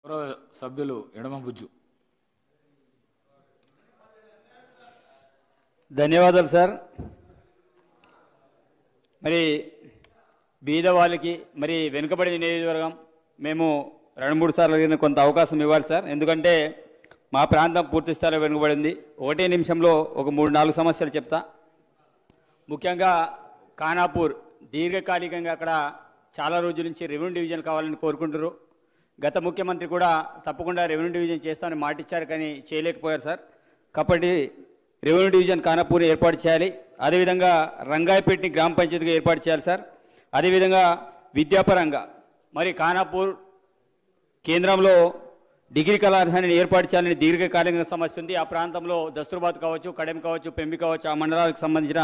గౌరవ సభ్యులు ఎడమ బుజ్జు. ధన్యవాదాలు సార్. మరి బీద వాళ్ళకి మరి వెనుకబడిన నియోజకవర్గం మేము 2-3 సార్లు అడిగిన కొంత అవకాశం ఇవ్వాలి సార్. ఎందుకంటే మా ప్రాంతం పూర్తి స్థాయిలో వెనుకబడింది. ఒకటే నిమిషంలో ఒక 3-4 సమస్యలు చెప్తా. ముఖ్యంగా ఖానాపూర్ దీర్ఘకాలికంగా అక్కడ చాలా రోజుల నుంచి రెవెన్యూ డివిజన్ కావాలని కోరుకుంటారు. గత ముఖ్యమంత్రి కూడా తప్పకుండా రెవెన్యూ డివిజన్ చేస్తామని మాటిచ్చారు, కానీ చేయలేకపోయారు సార్. కాబట్టి రెవెన్యూ డివిజన్ ఖానాపూర్ ఏర్పాటు చేయాలి. అదేవిధంగా రంగాయపేటని గ్రామ పంచాయతీగా ఏర్పాటు చేయాలి సార్. అదేవిధంగా విద్యాపరంగా మరి ఖానాపూర్ కేంద్రంలో డిగ్రీ కళాశాలని ఏర్పాటు చేయాలని దీర్ఘకాలిక సమస్య ఉంది. ఆ ప్రాంతంలో దస్తూర్బాద్ కావచ్చు, కడెం కావచ్చు, పెంబి కావచ్చు, ఆ మండలాలకు సంబంధించిన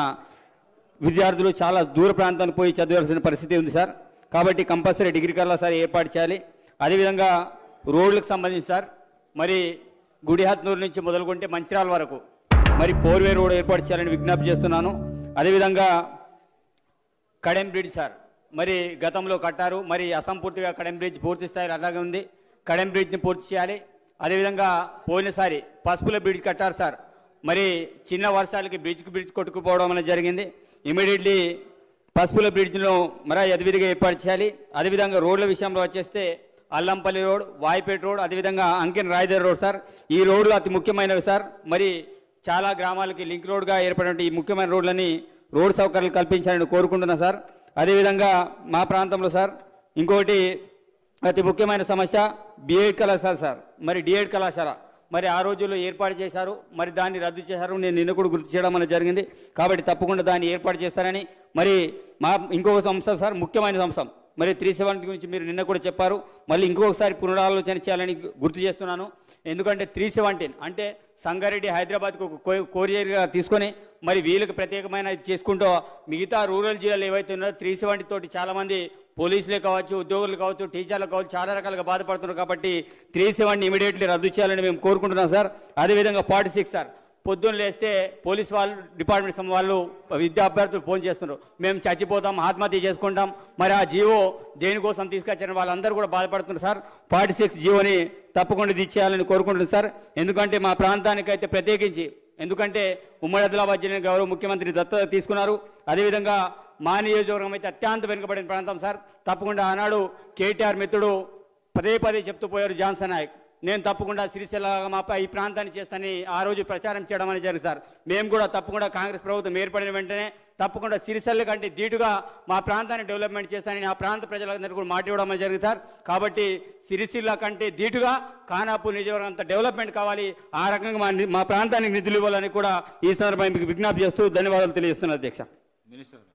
విద్యార్థులు చాలా దూర ప్రాంతానికి పోయి చదవాల్సిన పరిస్థితి ఉంది సార్. కాబట్టి కంపల్సరీ డిగ్రీ కళాశాల ఏర్పాటు చేయాలి. అదేవిధంగా రోడ్లకు సంబంధించి సార్ మరి గుడిహత్నూరు నుంచి మొదలుకుంటే మంచిర్యాల వరకు మరి 4-వే రోడ్ ఏర్పాటు చేయాలని విజ్ఞప్తి చేస్తున్నాను. అదేవిధంగా కడెం బ్రిడ్జ్ సార్ మరి గతంలో కట్టారు, మరి అసంపూర్తిగా కడెం బ్రిడ్జ్ పూర్తి స్థాయిలో అలాగే ఉంది. కడెం బ్రిడ్జ్ని పూర్తి చేయాలి. అదేవిధంగా పోయినసారి పసుపుల బ్రిడ్జ్ కట్టారు సార్, మరి చిన్న వర్షాలకి బ్రిడ్జ్ కొట్టుకుపోవడం అనేది జరిగింది. ఇమీడియట్లీ పసుపుల బ్రిడ్జ్ను మరి యథవిధిగా ఏర్పాటు చేయాలి. అదేవిధంగా రోడ్ల విషయంలో వచ్చేస్తే అల్లంపల్లి రోడ్, వాయిపేట రోడ్, అదేవిధంగా అంకెన్ రాయదర్ రోడ్ సార్. ఈ రోడ్లు అతి ముఖ్యమైనవి సార్. మరి చాలా గ్రామాలకి లింక్ రోడ్గా ఏర్పడిన ఈ ముఖ్యమైన రోడ్లని రోడ్ సౌకర్యాలు కల్పించాలని కోరుకుంటున్నా సార్. అదేవిధంగా మా ప్రాంతంలో సార్ ఇంకోటి అతి ముఖ్యమైన సమస్య బిఎడ్ కళాశాల సార్. మరి డిఎడ్ కళాశాల మరి ఆ రోజుల్లో ఏర్పాటు చేశారు, మరి దాన్ని రద్దు చేశారు. నేను నిన్న కూడా గుర్తు చేయడం అనేది జరిగింది. కాబట్టి తప్పకుండా దాన్ని ఏర్పాటు చేస్తారని మరి మా ఇంకొక అంశం సార్, ముఖ్యమైన అంశం మరి 370 గురించి మీరు నిన్న కూడా చెప్పారు. మళ్ళీ ఇంకొకసారి పునరాలోచన చేయాలని గుర్తు చేస్తున్నాను. ఎందుకంటే 317 అంటే సంగారెడ్డి హైదరాబాద్కు ఒక కోరియర్గా తీసుకొని మరి వీళ్ళకి ప్రత్యేకమైన ఇది చేసుకుంటూ మిగతా రూరల్ జిల్లాలు ఏవైతే ఉన్నాయో 370 తోటి చాలామంది పోలీసులే కావచ్చు, ఉద్యోగులు కావచ్చు, టీచర్లు కావచ్చు చాలా రకాలుగా బాధపడుతున్నారు. కాబట్టి 370 ఇమీడియట్లీ రద్దు చేయాలని మేము కోరుకుంటున్నాం సార్. అదేవిధంగా 46 సార్ పొద్దున్న లేస్తే పోలీస్ వాళ్ళు డిపార్ట్మెంట్ వాళ్ళు విద్యా అభ్యర్థులు ఫోన్ చేస్తున్నారు, మేము చచ్చిపోతాం, ఆత్మహత్య చేసుకుంటాం. మరి ఆ జీవో దేనికోసం తీసుకొచ్చారని వాళ్ళందరూ కూడా బాధపడుతున్నారు సార్. 46 జీవోని తప్పకుండా తీసేయాలని కోరుకుంటున్నాం సార్. ఎందుకంటే మా ప్రాంతానికైతే ప్రత్యేకించి ఎందుకంటే ఉమ్మడి ఆదిలాబాద్ జిల్లా గౌరవ ముఖ్యమంత్రి దత్తత తీసుకున్నారు. అదేవిధంగా మా నియోజకవర్గం అయితే అత్యంత వెనుకబడిన ప్రాంతం సార్. తప్పకుండా ఆనాడు కేటీఆర్ మిత్రుడు పదే చెప్తూ పోయారు జాన్సన్ నాయక్, నేను తప్పకుండా సిరిసిల్ల ఈ ప్రాంతాన్ని చేస్తానని ఆ రోజు ప్రచారం చేయడం అనేది జరిగింది సార్. మేము కూడా తప్పకుండా కాంగ్రెస్ ప్రభుత్వం ఏర్పడిన వెంటనే తప్పకుండా సిరిసిల్ల కంటే ధీటుగా మా ప్రాంతాన్ని డెవలప్మెంట్ చేస్తానని ఆ ప్రాంత ప్రజలందరూ కూడా మాట ఇవ్వడం అనేది జరిగింది సార్. కాబట్టి సిరిసిల్ల కంటే ధీటుగా ఖానాపూర్ నియోజకవర్గం అంత డెవలప్మెంట్ కావాలి, ఆ రకంగా మా ప్రాంతానికి నిధులు ఇవ్వాలని కూడా ఈ సందర్భంగా మీకు విజ్ఞప్తి చేస్తూ ధన్యవాదాలు తెలియజేస్తున్నాను అధ్యక్ష. మినిస్టర్